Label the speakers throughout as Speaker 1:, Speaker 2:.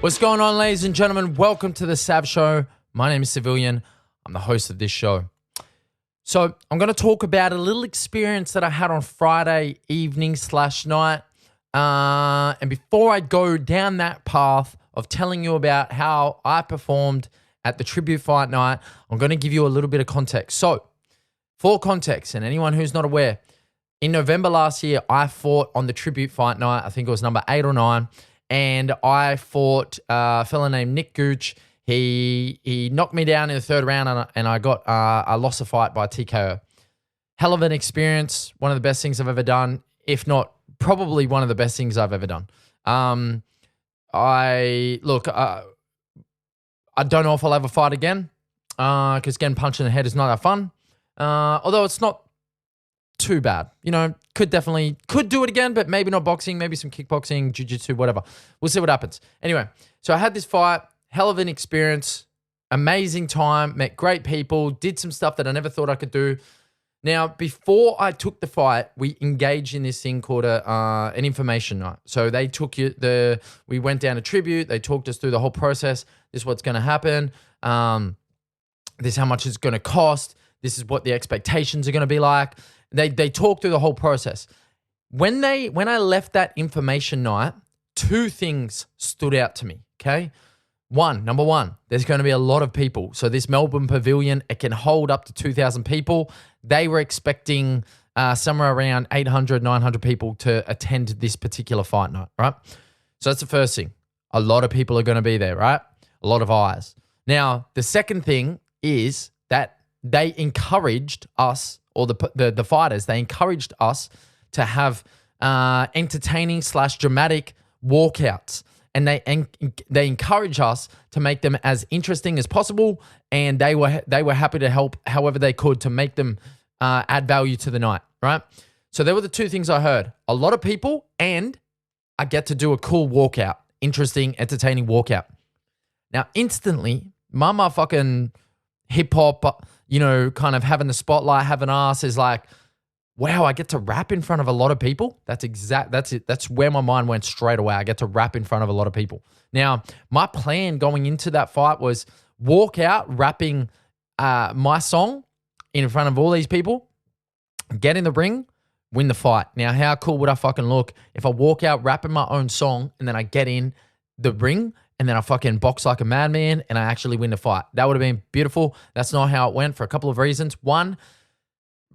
Speaker 1: What's going on, ladies and gentlemen? Welcome to the Sav Show. My name is Savilian. I'm the host of this show. So I'm going to talk about a little experience that I had on Friday evening/night. And before I go down that path of telling you about how I performed at the tribute fight night, I'm going to give you a little bit of context. So for context, and anyone who's not aware, in November last year, I fought on the tribute fight night. I think it was number 8 or 9. And I fought a fella named Nick Gooch. He knocked me down in the third round, and I lost the fight by TKO. Hell of an experience. One of the best things I've ever done, if not probably one of the best things I've ever done. I don't know if I'll ever fight again because getting punched in the head is not that fun. Although it's not too bad. You know, could do it again, but maybe not boxing, maybe some kickboxing, jiu-jitsu, whatever. We'll see what happens. Anyway, so I had this fight, hell of an experience, amazing time, met great people, did some stuff that I never thought I could do. Now, before I took the fight, we engaged in this thing called an information night. So they we went down to tribute, they talked us through the whole process. This is what's going to happen. This is how much it's going to cost. This is what the expectations are going to be like. They talked through the whole process. When I left that information night, 2 things stood out to me, okay? Number one, there's going to be a lot of people. So this Melbourne Pavilion, it can hold up to 2,000 people. They were expecting somewhere around 800, 900 people to attend this particular fight night, right? So that's the first thing. A lot of people are going to be there, right? A lot of eyes. Now, the second thing is that they encouraged us, or the fighters, they encouraged us to have entertaining/dramatic walkouts. And they encourage us to make them as interesting as possible, and they were happy to help however they could to make them add value to the night, right? So there were the 2 things I heard. A lot of people, and I get to do a cool walkout, interesting, entertaining walkout. Now, instantly, my motherfucking hip-hop, kind of having the spotlight, having ass is like, wow, I get to rap in front of a lot of people. That's it. That's where my mind went straight away. I get to rap in front of a lot of people. Now, my plan going into that fight was walk out rapping my song in front of all these people, get in the ring, win the fight. Now, how cool would I fucking look if I walk out rapping my own song and then I get in the ring and then I fucking box like a madman and I actually win the fight? That would have been beautiful. That's not how it went for a couple of reasons. One,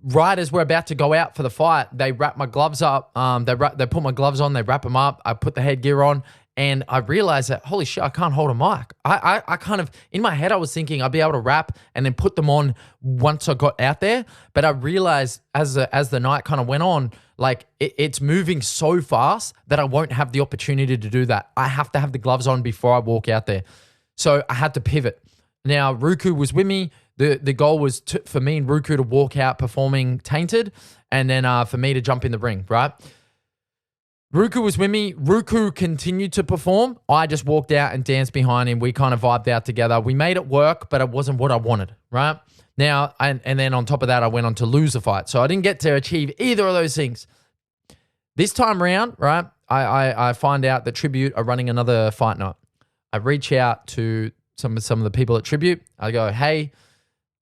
Speaker 1: right as we're about to go out for the fight, they wrap my gloves up. They put my gloves on. They wrap them up. I put the headgear on, and I realized that, holy shit, I can't hold a mic. I kind of, in my head, I was thinking I'd be able to rap and then put them on once I got out there. But I realized as the night kind of went on, like it's moving so fast that I won't have the opportunity to do that. I have to have the gloves on before I walk out there. So I had to pivot. Now, Rūku was with me. The goal was for me and Rūku to walk out performing Tainted, and then for me to jump in the ring, right? Rūku was with me. Rūku continued to perform. I just walked out and danced behind him. We kind of vibed out together. We made it work, but it wasn't what I wanted, right? Now, and then on top of that, I went on to lose the fight. So I didn't get to achieve either of those things. This time around, right, I find out that Tribute are running another fight night. I reach out to some of the people at Tribute. I go, hey,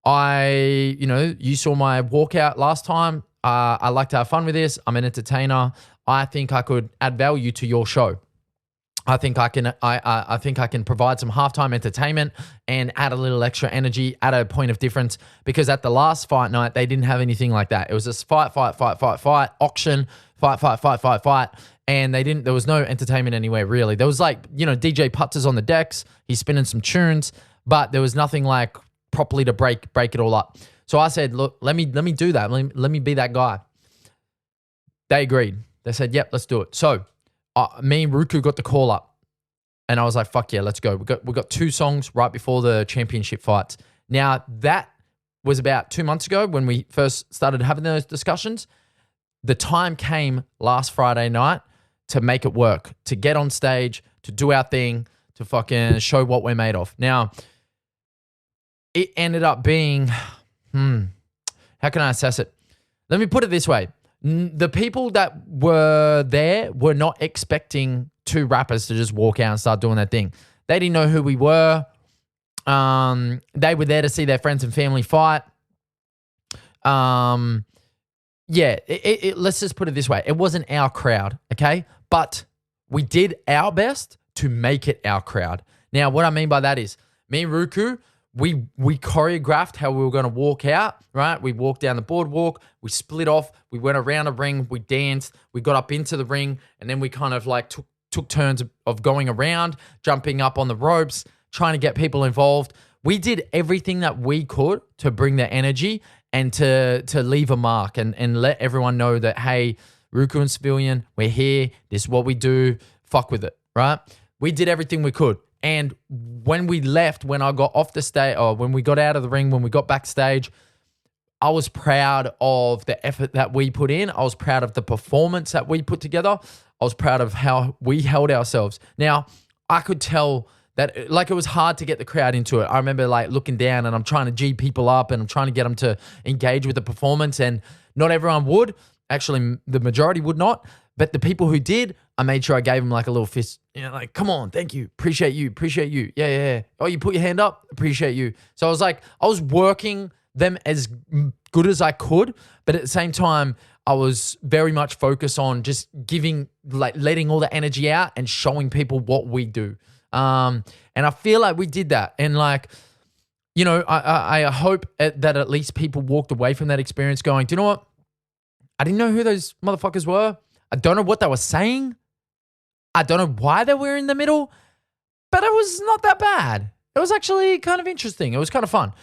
Speaker 1: you saw my walkout last time. I like to have fun with this. I'm an entertainer. I think I could add value to your show. I think I can provide some halftime entertainment and add a little extra energy, add a point of difference, because at the last fight night, they didn't have anything like that. It was just fight, auction, fight. And there was no entertainment anywhere really. There was DJ Putters on the decks. He's spinning some tunes, but there was nothing like properly to break it all up. So I said, look, let me do that. Let me be that guy. They agreed. They said, yep, let's do it. So me and Rūku got the call up, and I was like, fuck yeah, let's go. We got 2 songs right before the championship fights. Now, that was about 2 months ago when we first started having those discussions. The time came last Friday night to make it work, to get on stage, to do our thing, to fucking show what we're made of. Now, it ended up being, how can I assess it? Let me put it this way. The people that were there were not expecting 2 rappers to just walk out and start doing their thing. They didn't know who we were. They were there to see their friends and family fight. Let's just put it this way. It wasn't our crowd, okay? But we did our best to make it our crowd. Now, what I mean by that is me and Rūku, we choreographed how we were going to walk out, right? We walked down the boardwalk, we split off, we went around a ring, we danced, we got up into the ring, and then we kind of like took turns of going around, jumping up on the ropes, trying to get people involved. We did everything that we could to bring the energy and to leave a mark and let everyone know that, hey, Rūku and Savilian, we're here. This is what we do. Fuck with it, right? We did everything we could. And when we left, when I got off the stage, or when we got out of the ring, when we got backstage, I was proud of the effort that we put in. I was proud of the performance that we put together. I was proud of how we held ourselves. Now, I could tell that like it was hard to get the crowd into it. I remember like looking down and I'm trying to G people up and I'm trying to get them to engage with the performance, and not everyone would. Actually, the majority would not. But the people who did, I made sure I gave them like a little fist, like, come on, thank you, appreciate you. Yeah. Oh, you put your hand up, appreciate you. So I was working them as good as I could, but at the same time, I was very much focused on just giving, like letting all the energy out and showing people what we do. And I feel like we did that. And like, I hope that at least people walked away from that experience going, do you know what? I didn't know who those motherfuckers were. I don't know what they were saying. I don't know why they were in the middle, but it was not that bad. It was actually kind of interesting. It was kind of fun.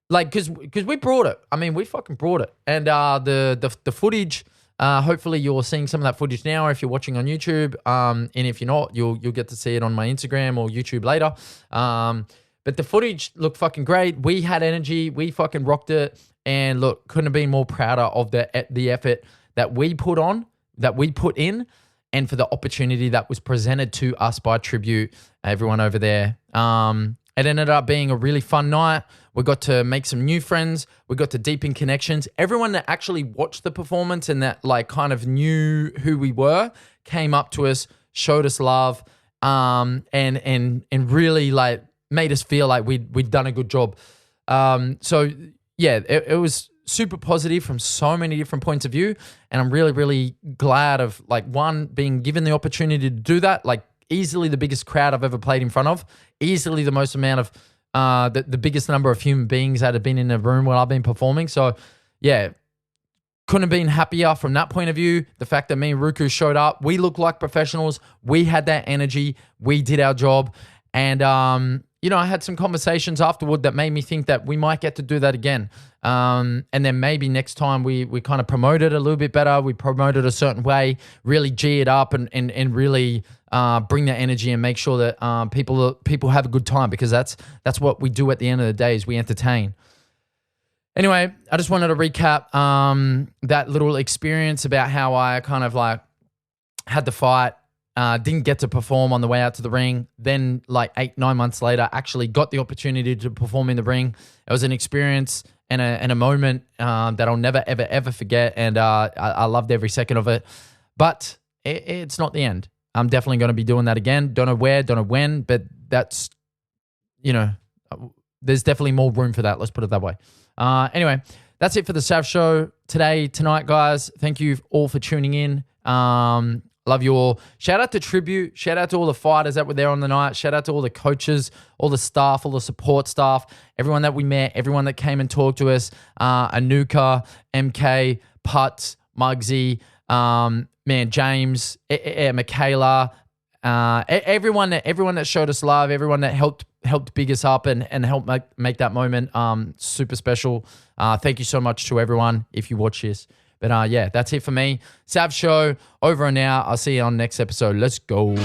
Speaker 1: Like, because we brought it. I mean, we fucking brought it. And the footage, hopefully you're seeing some of that footage now if you're watching on YouTube. And if you're not, you'll get to see it on my Instagram or YouTube later. But the footage looked fucking great. We had energy. We fucking rocked it. And look, couldn't have been more prouder of the effort that we put in, and for the opportunity that was presented to us by Tribute, everyone over there. It ended up being a really fun night. We got to make some new friends. We got to deepen connections. Everyone that actually watched the performance and that like kind of knew who we were came up to us, showed us love, and really like made us feel like we'd done a good job. So yeah, it was super positive from so many different points of view. And I'm really, really glad of like one, being given the opportunity to do that, like easily the biggest crowd I've ever played in front of, easily the most amount of, the biggest number of human beings that have been in a room while I've been performing. So yeah, couldn't have been happier from that point of view. The fact that me and Rūku showed up, we looked like professionals. We had that energy. We did our job. And, I had some conversations afterward that made me think that we might get to do that again. And then maybe next time we kind of promote it a little bit better. We promote it a certain way, really G it up and really bring that energy and make sure that people have a good time, because that's what we do at the end of the day, is we entertain. Anyway, I just wanted to recap that little experience about how I kind of like had the fight. Didn't get to perform on the way out to the ring. Then like 8-9 months later, actually got the opportunity to perform in the ring. It was an experience and a moment that I'll never, ever, ever forget. And I loved every second of it. But it's not the end. I'm definitely going to be doing that again. Don't know where, don't know when, but that's, there's definitely more room for that. Let's put it that way. Anyway, that's it for the Sav Show tonight, guys. Thank you all for tuning in. Love you all. Shout out to Tribute. Shout out to all the fighters that were there on the night. Shout out to all the coaches, all the staff, all the support staff, everyone that we met, everyone that came and talked to us. Anuka, MK, Putz, Muggsy, James, Michaela, everyone that showed us love, everyone that helped big us up and helped make that moment super special. Thank you so much to everyone if you watch this. But yeah, that's it for me. Sav Show, over and out. I'll see you on next episode. Let's go.